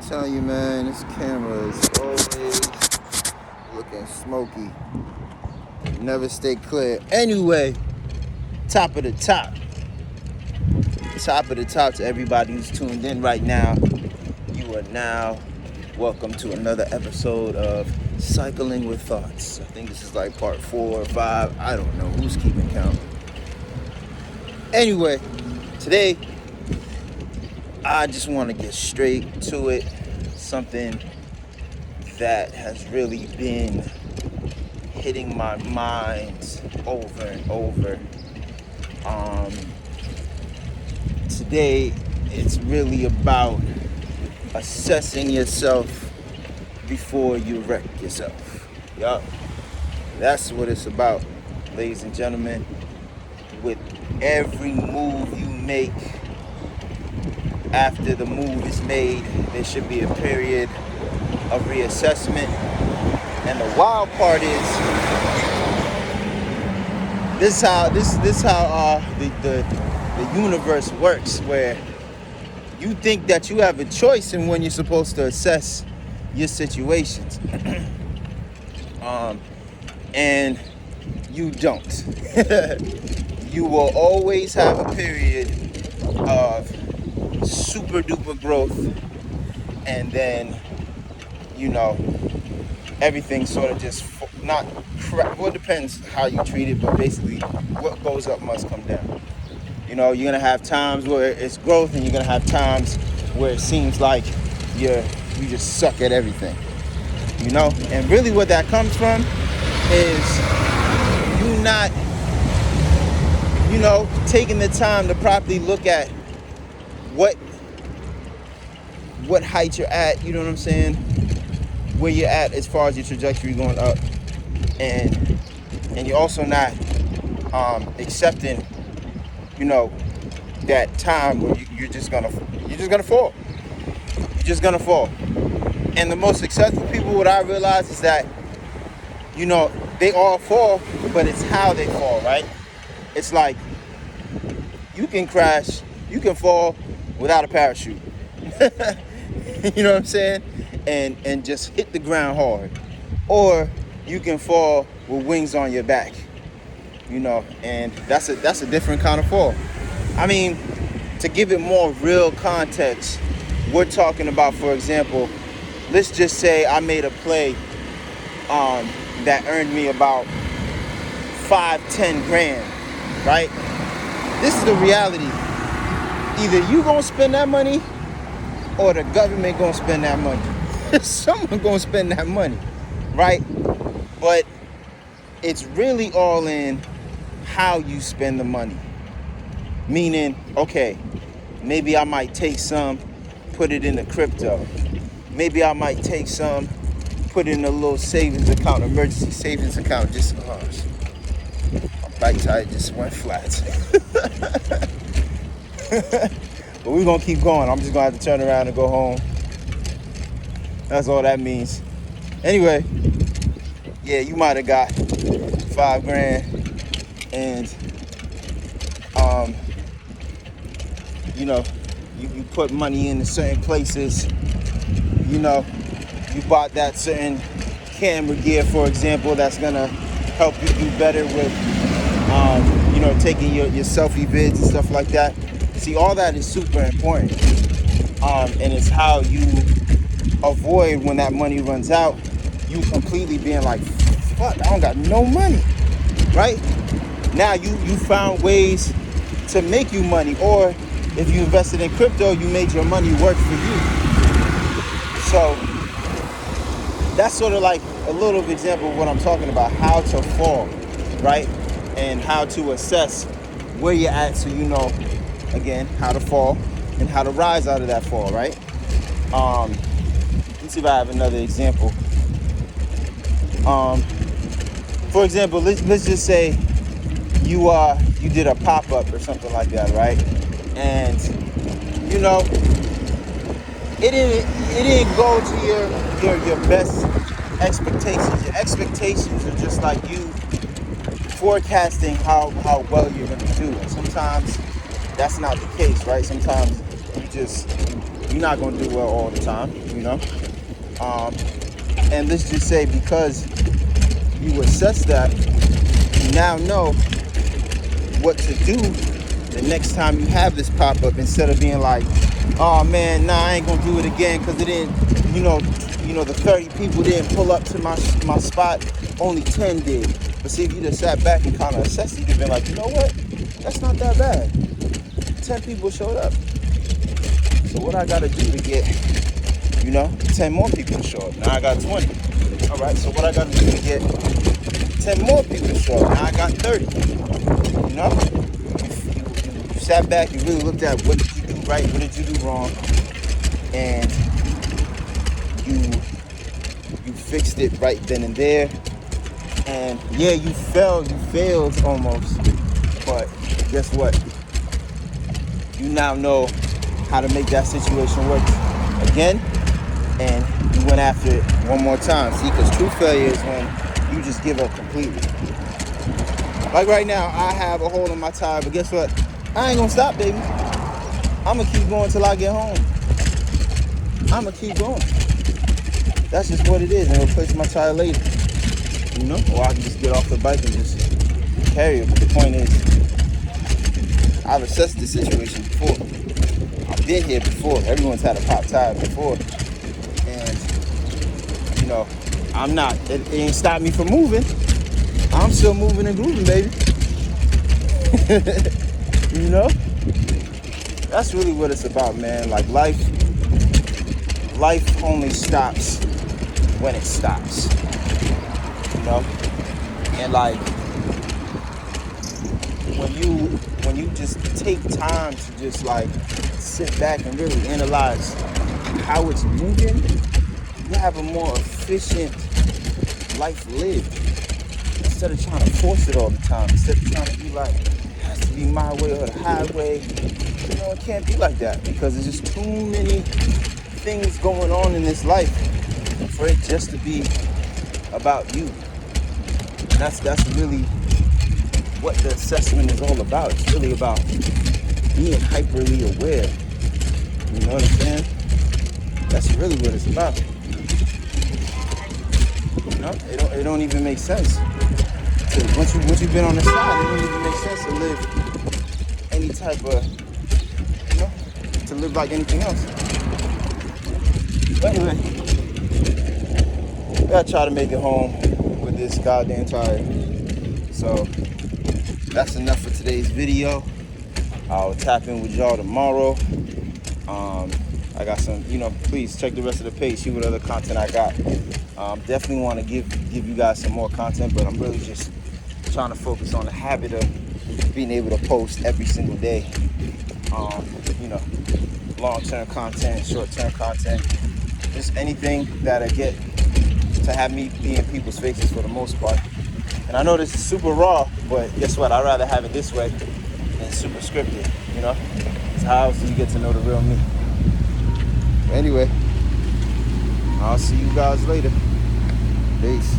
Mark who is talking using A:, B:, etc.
A: telling you, man, this camera is always looking smoky. Never stay clear. Anyway, top of the top. Top of the top to everybody who's tuned in right now. You are now welcome to another episode of Cycling with Thoughts. I think this is like part 4 or 5. I don't know who's keeping count. Anyway, today I just want to get straight to it. Something that has really been hitting my mind over and over. Today it's really about assessing yourself before you wreck yourself. Yup. That's what it's about, ladies and gentlemen. With every move you make, after the move is made, there should be a period of reassessment. And the wild part is, this how the universe works, where you think that you have a choice in when you're supposed to assess your situations, and you don't. You will always have a period of super duper growth, and then everything sort of just not crap. Well, it depends how you treat it, but basically what goes up must come down. You're gonna have times where it's growth, and you're gonna have times where it seems like you just suck at everything. And really what that comes from is you not taking the time to properly look at what height you're at, you know what I'm saying, where you're at as far as your trajectory going up, and you're also not accepting that time where you're just gonna fall. You're just gonna fall. And the most successful people, what I realize is that they all fall, but it's how they fall, right? It's like you can crash, you can fall without a parachute. You know what I'm saying? And just hit the ground hard. Or you can fall with wings on your back. And that's a different kind of fall. I mean, to give it more real context, we're talking about, for example, let's just say I made a play that earned me about 5-10 grand, right? This is the reality. Either you gonna spend that money, or the government gonna spend that money. Someone gonna spend that money, right? But it's really all in how you spend the money. Meaning, okay, maybe I might take some, put it in the crypto. Maybe I might take some, put it in a little savings account, emergency savings account. Just, my bike tire just went flat. But we're gonna keep going. I'm just gonna have to turn around and go home. That's all that means. Anyway, yeah, you might have got 5 grand, and you put money into certain places. You bought that certain camera gear, for example, that's gonna help you do better with taking your selfie vids and stuff like that. See, all that is super important, and it's how you avoid when that money runs out, you completely being like, fuck, I don't got no money, right? Now you found ways to make you money, or if you invested in crypto, you made your money work for you. So that's sort of like a little example of what I'm talking about, how to fall, right? And how to assess where you're at, so again, how to fall and how to rise out of that fall, right? Let's see if I have another example. For example, let's just say you did a pop-up or something like that, right? And it didn't go to your best expectations. Your expectations are just like you forecasting how well you're gonna do. And sometimes that's not the case, right? Sometimes you you're not gonna do well all the time, you know. And let's just say because you assess that, you now know what to do the next time you have this pop up, instead of being like, oh man, nah, I ain't gonna do it again because it didn't, the 30 people didn't pull up to my spot, only 10 did. But see, if you just sat back and kind of assessed it, you'd been like, you know what, that's not that bad. 10 people showed up. So what I gotta do to get, 10 more people to show up? Now I got 20. All right, so what I gotta do to get 10 more people to show up? Now I got 30. You sat back, you really looked at what did you do right, what did you do wrong, and you fixed it right then and there. And yeah, you failed almost, but guess what? You now know how to make that situation work again, and you went after it one more time. See, because true failure is when you just give up completely. Like right now, I have a hole in my tire, but guess what? I ain't gonna stop, baby. I'm gonna keep going till I get home. I'm gonna keep going. That's just what it is, and replace my tire later. Or I can just get off the bike and just carry it. But the point is, I've assessed the situation before. I've been here before. Everyone's had a pop tire before. And, I'm not, it ain't stopped me from moving. I'm still moving and grooving, baby. That's really what it's about, man. Like life only stops when it stops. And like when you just take time to just like sit back and really analyze how it's moving, you have a more efficient life lived, instead of trying to force it all the time, instead of trying to be like, it has to be my way or the highway. It can't be like that, because there's just too many things going on in this life for it just to be about you. And that's really what the assessment is all about. It's really about being hyperly aware. You know what I'm saying? That's really what it's about. It don't even make sense. Once you've been on the side, it don't even make sense to live any type of, to live like anything else. But anyway, I gotta try to make it home with this goddamn tire. So that's enough for today's video. I'll tap in with y'all tomorrow. I got some, please check the rest of the page, see what other content I got. Definitely want to give you guys some more content, but I'm really just trying to focus on the habit of being able to post every single day. Long-term content, short-term content, just anything that I get to have me be in people's faces for the most part. And I know this is super raw, but guess what? I'd rather have it this way than super scripted, It's how else do you get to know the real me. Anyway, I'll see you guys later. Peace.